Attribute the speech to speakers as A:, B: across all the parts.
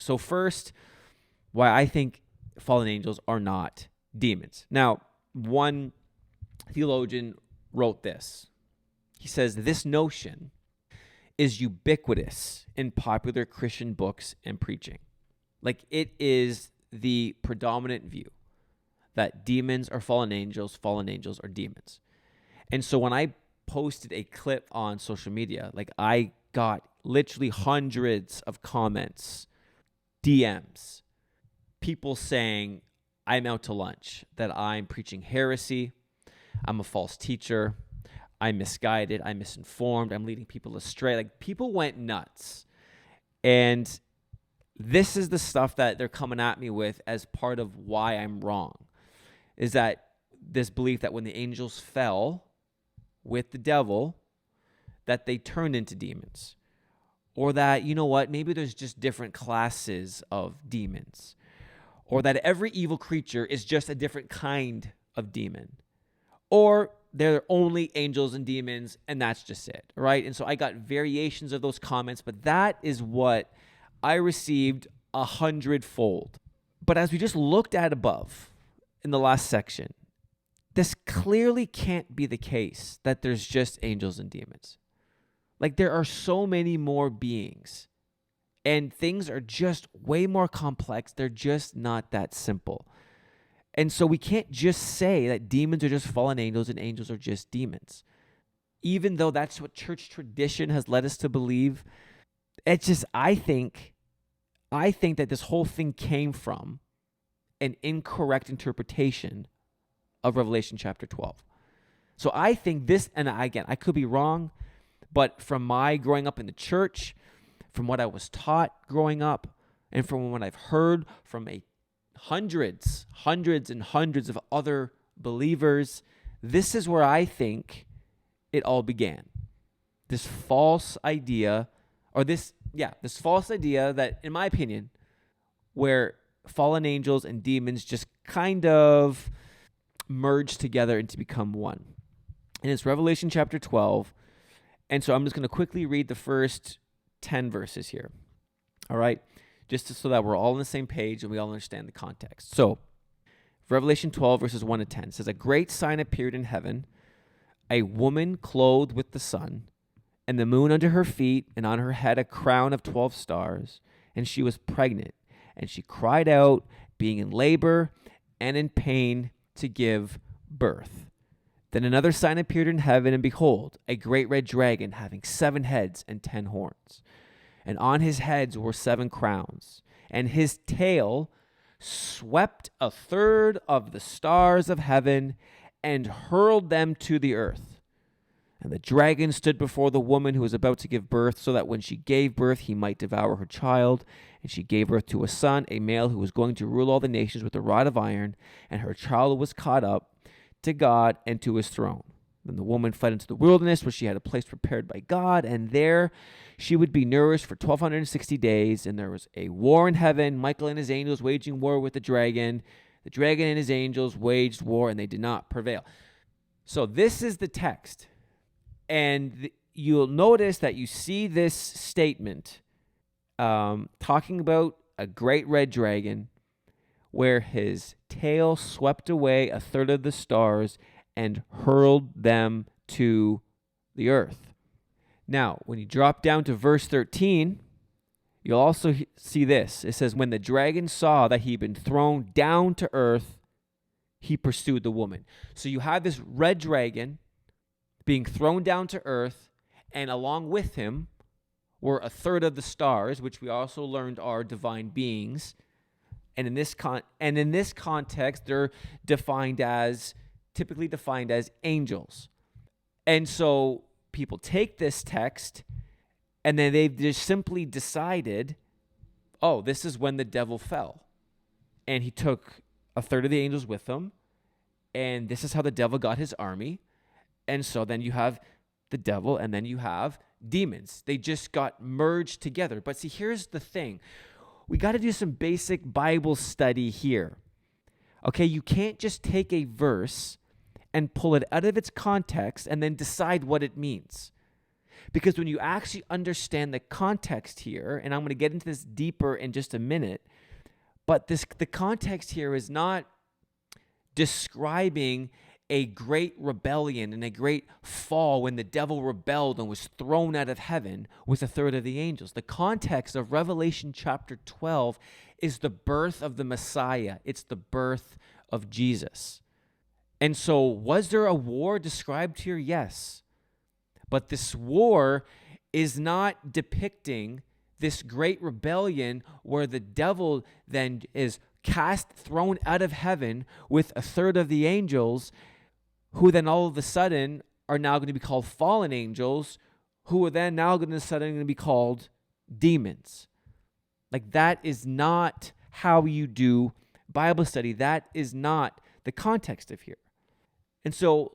A: So first, why I think fallen angels are not demons. Now, one theologian wrote this. He says, this notion is ubiquitous in popular Christian books and preaching. Like, it is the predominant view that demons are fallen angels are demons. And so when I posted a clip on social media, like, I got literally hundreds of comments, DMs, people saying I'm out to lunch, that I'm preaching heresy, I'm a false teacher, I'm misguided, I'm misinformed, I'm leading people astray. Like, people went nuts. And this is the stuff that they're coming at me with as part of why I'm wrong, is that this belief that when the angels fell with the devil, that they turned into demons. Or that, you know what, maybe there's just different classes of demons. Or that every evil creature is just a different kind of demon. Or they're only angels and demons, and that's just it, right? And so I got variations of those comments, but that is what I received 100-fold. But as we just looked at above in the last section, this clearly can't be the case that there's just angels and demons. Like, there are so many more beings, and things are just way more complex. They're just not that simple. And so we can't just say that demons are just fallen angels and angels are just demons. Even though that's what church tradition has led us to believe, it's just, I think that this whole thing came from an incorrect interpretation of Revelation chapter 12. So I think this, and again, I could be wrong, but from my growing up in the church, from what I was taught growing up, and from what I've heard from hundreds and hundreds of other believers, this is where I think it all began. This false idea, this false idea that, in my opinion, where fallen angels and demons just kind of merge together and to become one. And it's Revelation chapter 12. And so I'm just going to quickly read the first 10 verses here. All right? Just so that we're all on the same page and we all understand the context. So, Revelation 12, verses 1 to 10 says, a great sign appeared in heaven, a woman clothed with the sun, and the moon under her feet, and on her head a crown of 12 stars. And she was pregnant, and she cried out, being in labor and in pain to give birth. Then another sign appeared in heaven, and behold, a great red dragon having 7 heads and 10 horns. And on his heads were 7 crowns, and his tail swept a third of the stars of heaven and hurled them to the earth. And the dragon stood before the woman who was about to give birth, so that when she gave birth, he might devour her child. And she gave birth to a son, a male who was going to rule all the nations with a rod of iron, and her child was caught up to God and to his throne. Then the woman fled into the wilderness, where she had a place prepared by God, and there she would be nourished for 1,260 days. And there was a war in heaven, Michael and his angels waging war with the dragon. The dragon and his angels waged war, and they did not prevail. So this is the text. And you'll notice that you see this statement talking about a great red dragon, where his tail swept away a third of the stars and hurled them to the earth. Now, when you drop down to verse 13, you'll also see this. It says, when the dragon saw that he'd been thrown down to earth, he pursued the woman. So you have this red dragon being thrown down to earth, and along with him were a third of the stars, which we also learned are divine beings. And in this context, they're typically defined as angels. And so people take this text, and then they've just simply decided, oh, this is when the devil fell. And he took a third of the angels with him, and this is how the devil got his army. And so then you have the devil, and then you have demons. They just got merged together. But see, here's the thing. We got to do some basic Bible study here. Okay, you can't just take a verse and pull it out of its context and then decide what it means. Because when you actually understand the context here, and I'm going to get into this deeper in just a minute, but the context here is not describing a great rebellion and a great fall when the devil rebelled and was thrown out of heaven with a third of the angels. The context of Revelation chapter 12 is the birth of the Messiah. It's the birth of Jesus. And so, was there a war described here? Yes. But this war is not depicting this great rebellion where the devil then is thrown out of heaven with a third of the angels, who then all of a sudden are now going to be called fallen angels, who are then now going to be called demons. Like, that is not how you do Bible study. That is not the context of here. And so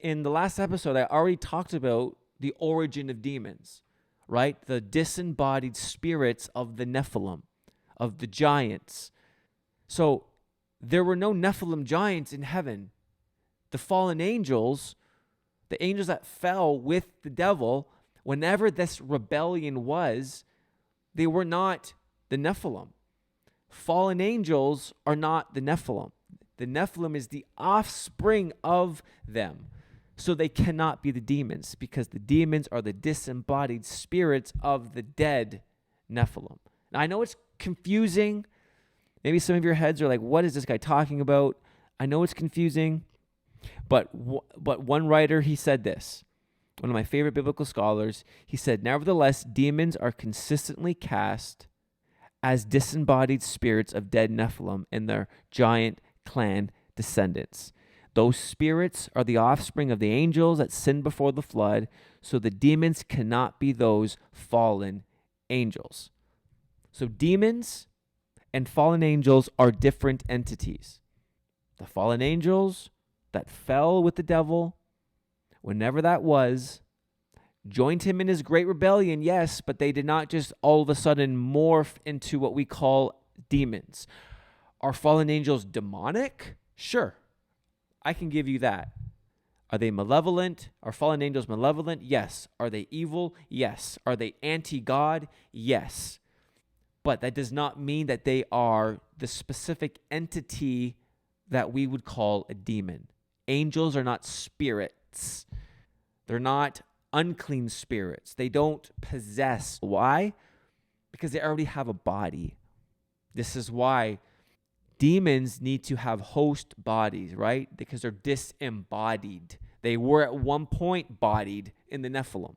A: in the last episode, I already talked about the origin of demons, right? The disembodied spirits of the Nephilim, of the giants. So there were no Nephilim giants in heaven. The fallen angels, the angels that fell with the devil, whenever this rebellion was, they were not the Nephilim. Fallen angels are not the Nephilim. The Nephilim is the offspring of them. So they cannot be the demons, because the demons are the disembodied spirits of the dead Nephilim. Now, I know it's confusing. Maybe some of your heads are like, what is this guy talking about? I know it's confusing. But one writer, he said this, one of my favorite biblical scholars, he said, nevertheless, demons are consistently cast as disembodied spirits of dead Nephilim and their giant clan descendants. Those spirits are the offspring of the angels that sinned before the flood, so the demons cannot be those fallen angels. So demons and fallen angels are different entities. The fallen angels that fell with the devil, whenever that was, joined him in his great rebellion, yes, but they did not just all of a sudden morph into what we call demons. Are fallen angels demonic? Sure, I can give you that. Are they malevolent? Are fallen angels malevolent? Yes. Are they evil? Yes. Are they anti-God? Yes. But that does not mean that they are the specific entity that we would call a demon. Angels are not spirits. They're not unclean spirits. They don't possess. Why? Because they already have a body. This is why demons need to have host bodies, right? Because they're disembodied. They were at one point bodied in the Nephilim.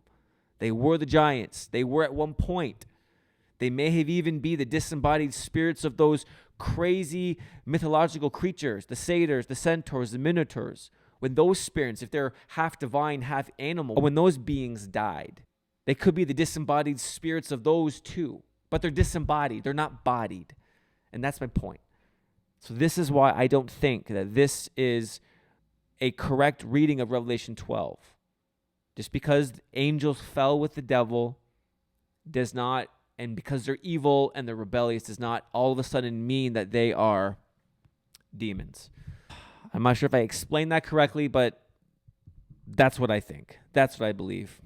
A: They were the giants. They were at one point. They may have even be the disembodied spirits of those crazy mythological creatures, the satyrs, the centaurs, the minotaurs. When those spirits, if they're half divine, half animal, when those beings died, they could be the disembodied spirits of those too. But they're disembodied. They're not bodied. And that's my point. So this is why I don't think that this is a correct reading of Revelation 12. Just because angels fell with the devil does not, and because they're evil and they're rebellious, does not all of a sudden mean that they are demons. I'm not sure if I explained that correctly, but that's what I think. That's what I believe.